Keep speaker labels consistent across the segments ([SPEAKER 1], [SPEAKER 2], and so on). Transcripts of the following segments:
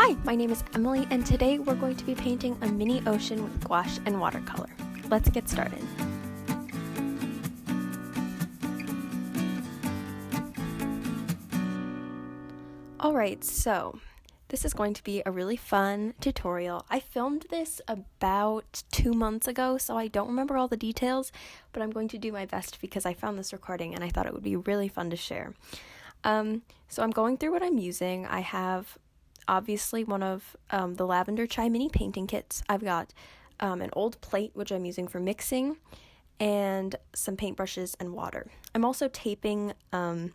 [SPEAKER 1] Hi, my name is Emily, and today we're going to be painting a mini ocean with gouache and watercolor. Let's get started. Alright, so this is going to be a really fun tutorial. I filmed this about 2 months ago, so I don't remember all the details, but I'm going to do my best because I found this recording and I thought it would be really fun to share. So I'm going through what I'm using. I have obviously one of the Lavender Chai mini painting kits. I've got an old plate, which I'm using for mixing, and some paintbrushes and water. I'm also taping I'll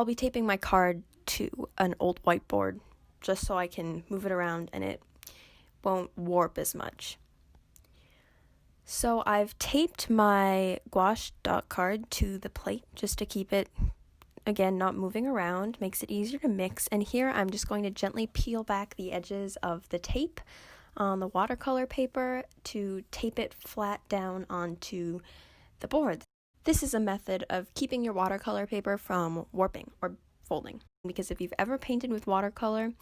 [SPEAKER 1] be taping my card to an old whiteboard just so I can move it around and it won't warp as much. So I've taped my gouache dot card to the plate just to keep it, again, not moving around, makes it easier to mix. And here I'm just going to gently peel back the edges of the tape on the watercolor paper to tape it flat down onto the board. This is a method of keeping your watercolor paper from warping or folding, because if you've ever painted with watercolor,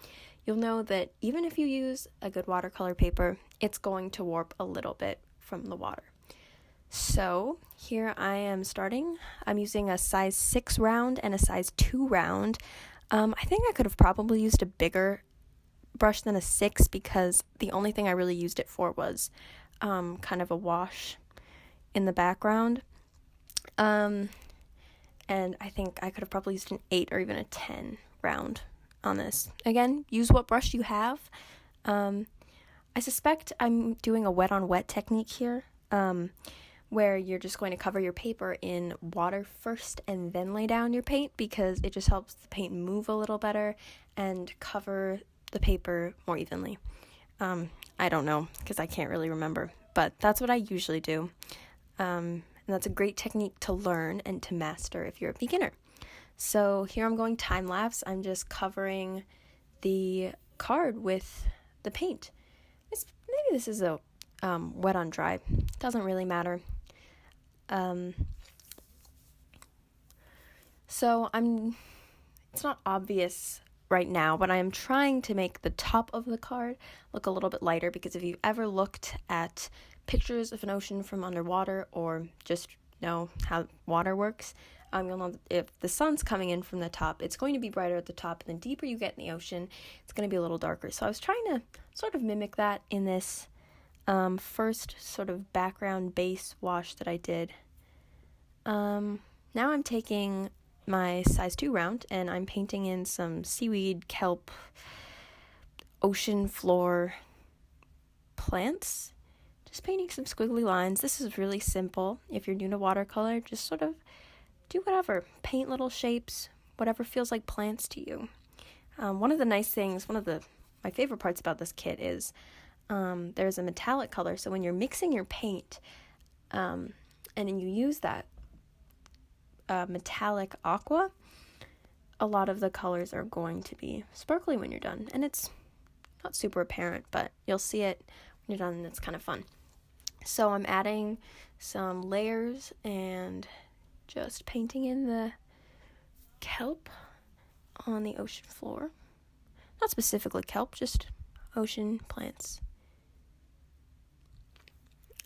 [SPEAKER 1] you'll know that even if you use a good watercolor paper, it's going to warp a little bit from the water. So here I am starting. I'm using a size 6 round and a size 2 round. I think I could have probably used a bigger brush than a 6 because the only thing I really used it for was kind of a wash in the background. And I think I could have probably used an 8 or even a 10 round on this. Again, use what brush you have. I suspect I'm doing a wet on wet technique here, where you're just going to cover your paper in water first and then lay down your paint, because it just helps the paint move a little better and cover the paper more evenly. I don't know because I can't really remember, but that's what I usually do. And that's a great technique to learn and to master if you're a beginner. So here I'm going time lapse. I'm just covering the card with the paint. Maybe this is a wet on dry. Doesn't really matter. So it's not obvious right now, but I am trying to make the top of the card look a little bit lighter, because if you've ever looked at pictures of an ocean from underwater or just know how water works, you'll know that if the sun's coming in from the top, it's going to be brighter at the top, and the deeper you get in the ocean, it's going to be a little darker. So I was trying to sort of mimic that in this first sort of background base wash that I did. Now I'm taking my size 2 round and I'm painting in some seaweed, kelp, ocean floor plants. Just painting some squiggly lines. This is really simple. If you're new to watercolor, just sort of do whatever. Paint little shapes, whatever feels like plants to you. One of the nice things, my favorite parts about this kit is there's a metallic color. So when you're mixing your paint and then you use that metallic aqua, a lot of the colors are going to be sparkly when you're done. And it's not super apparent, but you'll see it when you're done, and it's kind of fun. So I'm adding some layers and just painting in the kelp on the ocean floor. Not specifically kelp, just ocean plants.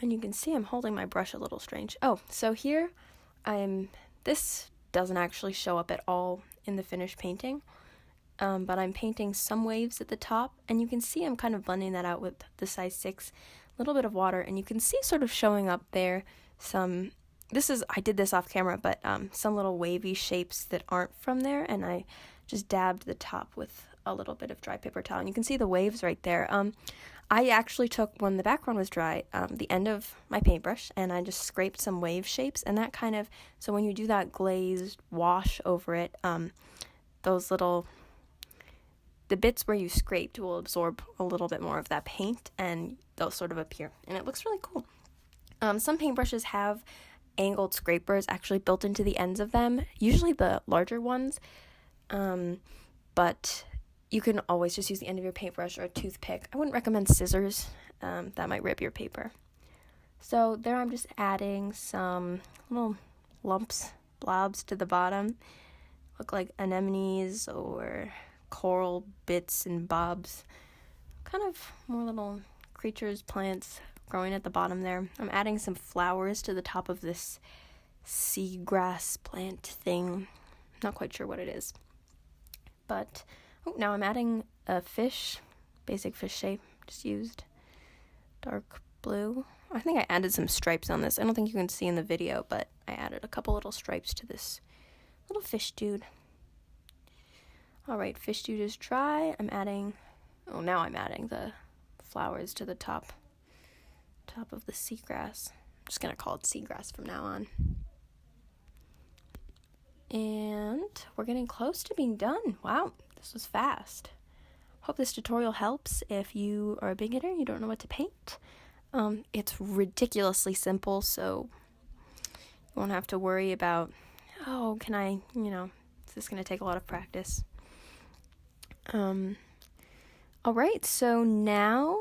[SPEAKER 1] And you can see I'm holding my brush a little strange. Oh, so here this doesn't actually show up at all in the finished painting, but I'm painting some waves at the top, and you can see I'm kind of blending that out with the size 6, a little bit of water, and you can see sort of showing up there I did this off camera, but some little wavy shapes that aren't from there, and I just dabbed the top with a little bit of dry paper towel, and you can see the waves right there. I actually took, when the background was dry, the end of my paintbrush, and I just scraped some wave shapes, and that kind of, so when you do that glazed wash over it, the bits where you scraped will absorb a little bit more of that paint, and they'll sort of appear, and it looks really cool. Some paintbrushes have angled scrapers actually built into the ends of them, usually the larger ones, but you can always just use the end of your paintbrush or a toothpick. I wouldn't recommend scissors, that might rip your paper. So there I'm just adding some little blobs to the bottom. Look like anemones or coral bits and bobs, kind of more little creatures, plants growing at the bottom there. I'm adding some flowers to the top of this seagrass plant thing. Not quite sure what it is. But now I'm adding a fish, basic fish shape, just used dark blue. I think I added some stripes on this. I don't think you can see in the video, but I added a couple little stripes to this little fish dude. Alright, fish dude is dry. Now I'm adding the flowers to the top of the seagrass. I'm just gonna call it seagrass from now on. And we're getting close to being done. Wow, this was fast. Hope this tutorial helps if you are a beginner and you don't know what to paint. It's ridiculously simple, so you won't have to worry about, is this going to take a lot of practice? Alright, so now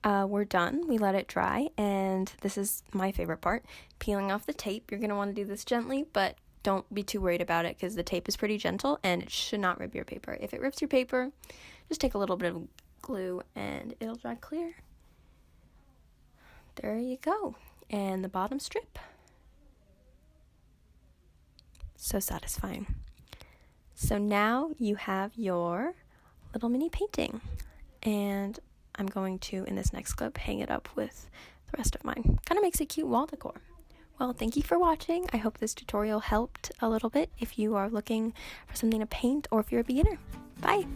[SPEAKER 1] we're done. We let it dry, and this is my favorite part, peeling off the tape. You're going to want to do this gently, but don't be too worried about it because the tape is pretty gentle and it should not rip your paper. If it rips your paper, just take a little bit of glue and it'll dry clear. There you go. And the bottom strip. So satisfying. So now you have your little mini painting. And I'm going to, in this next clip, hang it up with the rest of mine. Kind of makes a cute wall decor. Well, thank you for watching. I hope this tutorial helped a little bit if you are looking for something to paint or if you're a beginner. Bye!